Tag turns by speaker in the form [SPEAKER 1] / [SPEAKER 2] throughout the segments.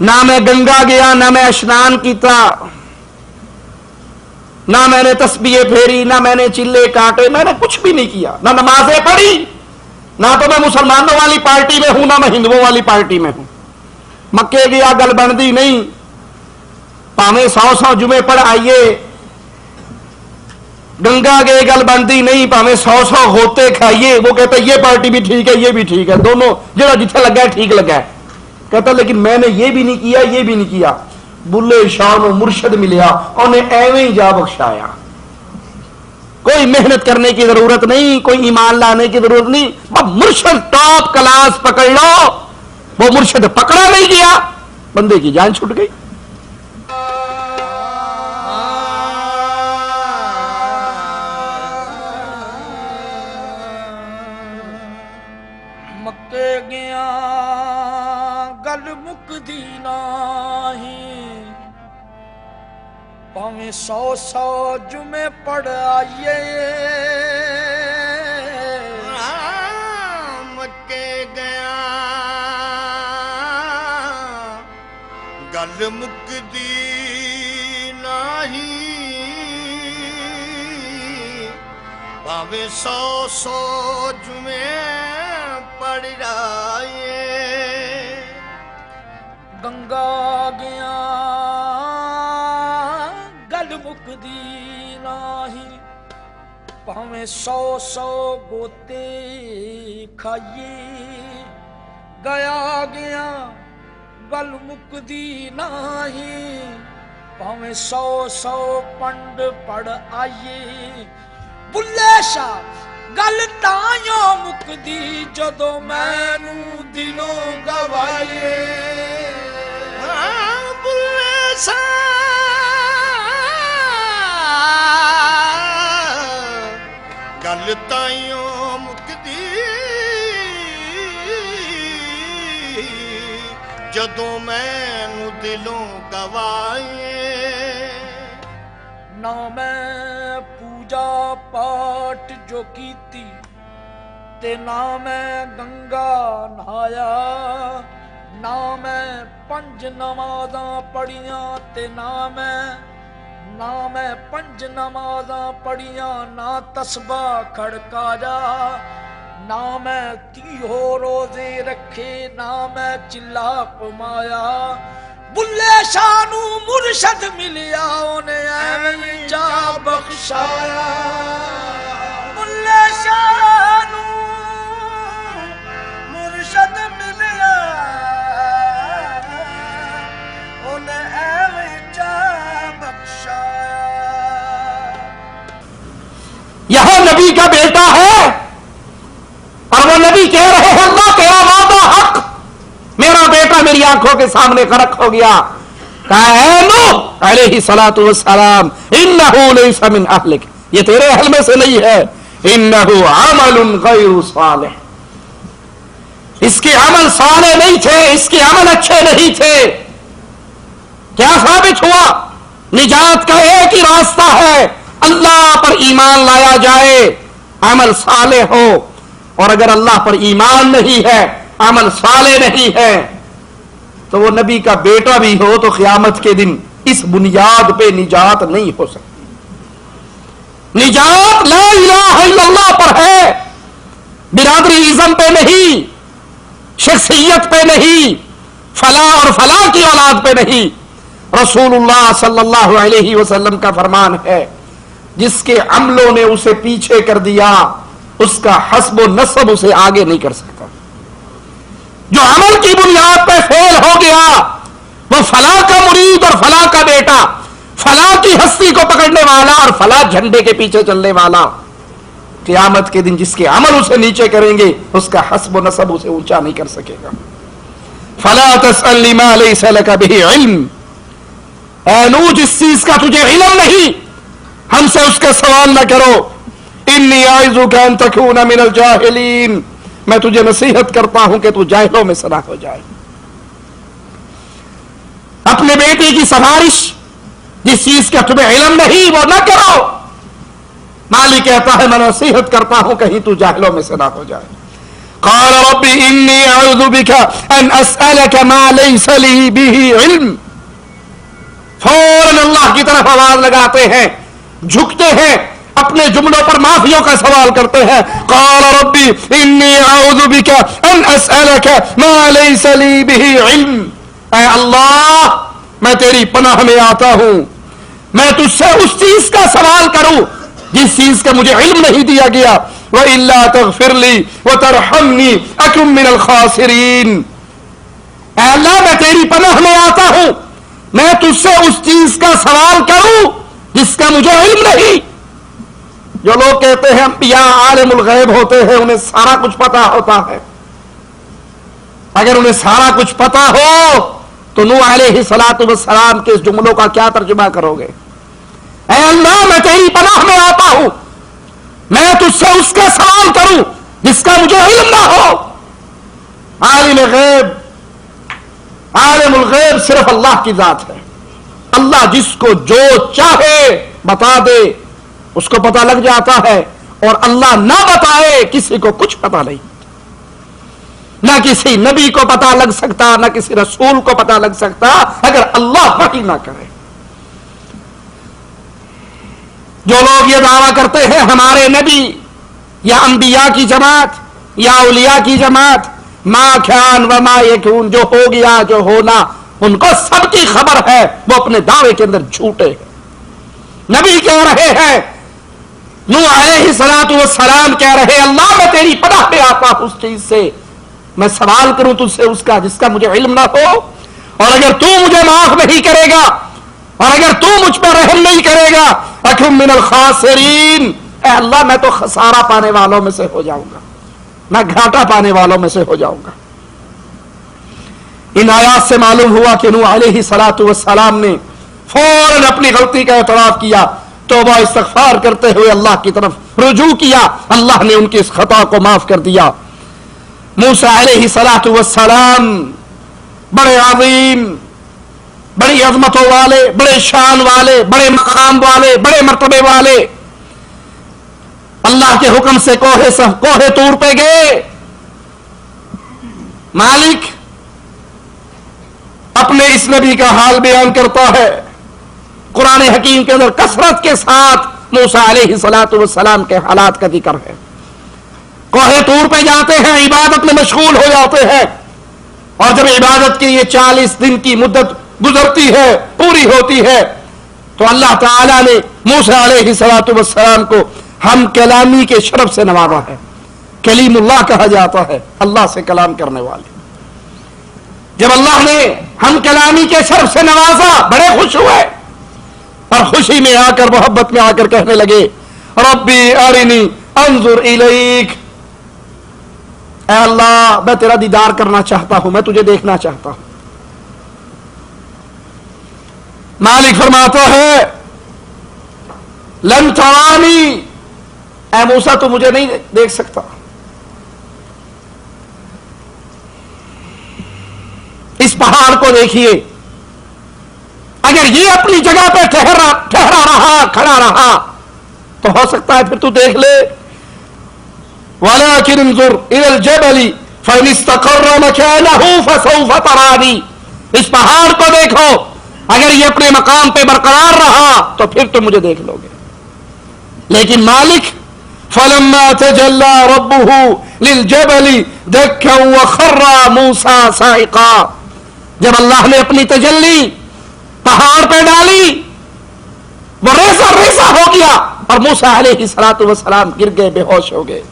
[SPEAKER 1] نہ میں گنگا گیا، نہ میں اشنان کیتا، نہ میں نے تسبیح پھیری، نہ میں نے چلے کاٹے، میں نے کچھ بھی نہیں کیا، نہ نمازیں پڑھی، نہ تو میں مسلمانوں والی پارٹی میں ہوں، نہ میں ہندوؤں والی پارٹی میں ہوں۔ مکے گیا گل بندی نہیں، پاویں 100 جمعے پڑھ آئیے، گنگا گئے گل بندی نہیں، پاویں 100 ہوتے کھائیے، وہ کہتا ہے یہ پارٹی بھی ٹھیک ہے، یہ بھی ٹھیک ہے، دونوں جڑا جتھے لگا ہے ٹھیک لگا ہے۔ کہتا لیکن میں نے یہ بھی نہیں کیا، یہ بھی نہیں کیا۔ بلے شاہ نو مرشد ملیا، انہیں ایویں ہی جا بخشایا۔ کوئی محنت کرنے کی ضرورت نہیں، کوئی ایمان لانے کی ضرورت نہیں، بس مرشد ٹاپ کلاس پکڑ لو۔ وہ مرشد پکڑا نہیں گیا، بندے کی جان چھوٹ گئی۔
[SPEAKER 2] مکے گیا گل مکدی نہیں، پاویں 100 جمعے پڑھ آئیے۔ مکے گیا گل مکدی نہیں، پاویں 100 جمعے پڑھ آئیے۔ گنگا گیا گل مکدی نہیں، پاویں 100 گوتے کھائیے۔ گیا گیا گل مکدی نہیں، پاویں 100 پنڈ پڑھ آئیے۔ بلے شاہ گل تائیوں مکدی جدو مینوں دلوں گوائیے۔ بلے شاہ گل تائیوں مکدی جدو مینوں دلوں گوائیے۔ نہ میں پوجا پاٹ جو کیتی تے نہ میں گنگا نہایا، نہ میں 5 نمازاں پڑھیاں تے نہ میں 5 نمازاں پڑھیاں، نہ تسبیح کھڑکایا، نہ میں 30 روزے رکھے، نہ میں چلا کمایا۔ بلے شاہ نو مرشد ملیا، انہیں ایویں جا بخشایا۔ بلے شاہ نو مرشد ملیا، انہیں ایویں جا بخشایا۔
[SPEAKER 1] یہاں نبی کا بیٹا ہے اور وہ نبی کہہ رہے ہیں اللہ تیرا وعدہ حق، میرا بیٹا میری آنکھوں کے سامنے غرق ہو گیا۔ کہا اے نوح علیہ الصلوۃ والسلام انہ لیس من اہلک، یہ تیرے اہل میں سے نہیں ہے، انہ عمل غیر صالح، اس کے عمل صالح نہیں تھے، اس کے عمل اچھے نہیں تھے۔ کیا ثابت ہوا؟ نجات کا ایک ہی راستہ ہے، اللہ پر ایمان لایا جائے، عمل صالح ہو، اور اگر اللہ پر ایمان نہیں ہے، عمل صالح نہیں ہے، تو وہ نبی کا بیٹا بھی ہو تو قیامت کے دن اس بنیاد پہ نجات نہیں ہو سکتی۔ نجات لا الہ الا اللہ پر ہے، برادری ازم پہ نہیں، شخصیت پہ نہیں، فلاں اور فلاں کی اولاد پہ نہیں۔ رسول اللہ صلی اللہ علیہ وسلم کا فرمان ہے جس کے عملوں نے اسے پیچھے کر دیا، اس کا حسب و نسب اسے آگے نہیں کر سکتا۔ جو عمل کی بنیاد پہ فیل ہو گیا، وہ فلاں کا مرید اور فلاں کا بیٹا، فلاں کی ہستی کو پکڑنے والا اور فلاں جھنڈے کے پیچھے چلنے والا، قیامت کے دن جس کے عمل اسے نیچے کریں گے، اس کا حسب و نسب اسے اونچا نہیں کر سکے گا۔ فلا تسأل ما ليس لك به علم، اے نوح جس چیز کا تجھے علم نہیں، ہم سے اس کا سوال نہ کرو۔ انی اعظک ان تکون من الجاہلین، میں تجھے نصیحت کرتا ہوں کہ تو جاہلوں میں سے نہ ہو جائے۔ اپنے بیٹے کی سفارش جس چیز کا تمہیں علم نہیں وہ نہ کرو۔ مالک کہتا ہے میں نصیحت کرتا ہوں کہیں تو جاہلوں میں سے نہ ہو جائے۔ قال رب انی اعوذ بک ان اسألک ما لیس لی به علم. فوراً اللہ کی طرف آواز لگاتے ہیں، جھکتے ہیں، اپنے جملوں پر معافیوں کا سوال کرتے ہیں. قال ربی انی اعوذ بک ان اسألک ما لیس لی به علم. اے اللہ میں تیری پناہ میں آتا ہوں، میں تجھ سے اس چیز کا سوال کروں جس چیز کا مجھے علم نہیں دیا گیا. وَإِلَّا تَغْفِرْ لِي وَتَرْحَمْنِي أَكُن مِّنَ الْخَاسِرِينَ. اے اللہ میں تیری پناہ میں آتا ہوں، میں تجھ سے اس چیز کا سوال کروں جس کا مجھے علم نہیں. جو لوگ کہتے ہیں انبیاء عالم الغیب ہوتے ہیں، انہیں سارا کچھ پتا ہوتا ہے، اگر انہیں سارا کچھ پتا ہو تو نوح علیہ السلام کے اس جملوں کا کیا ترجمہ کرو گے؟ اے اللہ میں تیری پناہ میں آتا ہوں، میں تجھ سے اس کا سوال کروں جس کا مجھے علم نہ ہو. عالم غیب، عالم الغیب صرف اللہ کی ذات ہے. اللہ جس کو جو چاہے بتا دے اس کو پتہ لگ جاتا ہے، اور اللہ نہ بتائے کسی کو کچھ پتہ نہیں. نہ کسی نبی کو پتہ لگ سکتا، نہ کسی رسول کو پتہ لگ سکتا اگر اللہ وحی نہ کرے. جو لوگ یہ دعویٰ کرتے ہیں ہمارے نبی یا انبیاء کی جماعت یا اولیاء کی جماعت ما کان و ما یکون، جو ہو گیا جو ہونا ان کو سب کی خبر ہے، وہ اپنے دعوے کے اندر جھوٹے ہیں. نبی کہہ رہے ہیں، نوح علیہ السلام کہہ رہے اللہ میں تیری پناہ میں آتا ہوں اس چیز سے، میں سوال کروں تجھ سے اس کا جس کا مجھے علم نہ ہو، اور اگر تو مجھے معاف نہیں کرے گا اور اگر تو مجھ پر رحم نہیں کرے گا اکن من الخاسرین. اے اللہ میں تو خسارہ پانے والوں میں سے ہو جاؤں گا، میں گھاٹا پانے والوں میں سے ہو جاؤں گا. ان آیات سے معلوم ہوا کہ نوح علیہ السلام نے فوراً اپنی غلطی کا اعتراف کیا، توبہ استغفار کرتے ہوئے اللہ کی طرف رجوع کیا. اللہ نے ان کی اس خطا کو معاف کر دیا. موسیٰ علیہ السلام بڑے عظیم، بڑی عظمتوں والے، بڑے شان والے، بڑے مقام والے، بڑے مرتبے والے، اللہ کے حکم سے کوہ طور پہ گئے. مالک اپنے اس نبی کا حال بیان کرتا ہے. قرآن حکیم کے اندر کثرت کے ساتھ موسیٰ علیہ السلام کے حالات کا ذکر ہے. کوہ طور پہ جاتے ہیں، عبادت میں مشغول ہو جاتے ہیں، اور جب عبادت کی یہ 40 دن کی مدت گزرتی ہے، پوری ہوتی ہے، تو اللہ تعالیٰ نے موسیٰ علیہ السلام کو ہم کلامی کے شرف سے نوازا ہے. کلیم اللہ کہا جاتا ہے، اللہ سے کلام کرنے والے. جب اللہ نے ہم کلامی کے شرف سے نوازا بڑے خوش ہوئے، اور خوشی میں آ کر، محبت میں آ کر کہنے لگے ربی ارنی انظر الیک. اے اللہ میں تیرا دیدار کرنا چاہتا ہوں، میں تجھے دیکھنا چاہتا ہوں. مالک فرماتا ہے لن ترانی، اے موسیٰ تو مجھے نہیں دیکھ سکتا. اس پہاڑ کو دیکھیے، اگر یہ اپنی جگہ پہ ٹھہرا رہا، کھڑا رہا تو ہو سکتا ہے پھر تو دیکھ لے. وَلَكِنْ انظُرْ إِلَى الْجَبَلِ فَإِنِ اسْتَقَرَّ مَكَانَهُ فَسَوْفَ تَرَانِي. اس پہاڑ کو دیکھو، اگر یہ اپنے مقام پہ برقرار رہا تو پھر تم مجھے دیکھ لو گے. لیکن مالک فَلَمَّا تَجَلَّى رَبُّهُ لِلْجَبَلِ دَكًّا وَخَرَّ مُوسَىٰ صَاعِقًا. جب اللہ نے اپنی تجلی پہاڑ پہ ڈالی، وہ ریزہ ریزہ ہو گیا، اور موسیٰ علیہ السلام گر گئے، بے ہوش ہو گئے.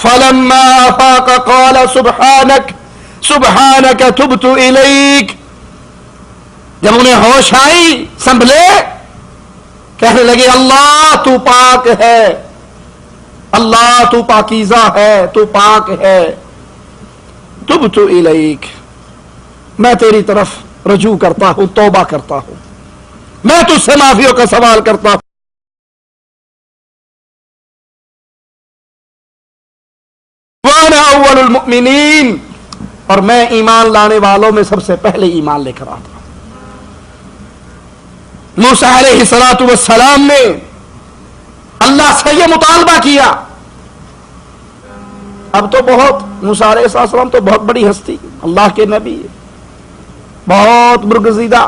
[SPEAKER 1] فَلَمَّا أَفَاقَ قَالَ سُبْحَانَكَ تُبْتُ إِلَيْكَ. جب انہیں ہوش آئی، سنبھلے، کہنے لگے اللہ تو پاک ہے، اللہ تو پاکیزہ ہے، تو پاک ہے. تُبْتُ إِلَيْكَ، میں تیری طرف رجوع کرتا ہوں، توبہ کرتا ہوں، میں تجھ سے معافیوں کا سوال کرتا ہوں. وَأَنَا أَوَّلُ الْمُؤْمِنِينَ، اور میں ایمان لانے والوں میں سب سے پہلے ایمان لے کر آتا ہوں. موسیٰ علیہ السلام نے اللہ سے یہ مطالبہ کیا اب تو بہت موسیٰ علیہ السلام تو بہت بڑی ہستی، اللہ کے نبی، بہت برگزیدہ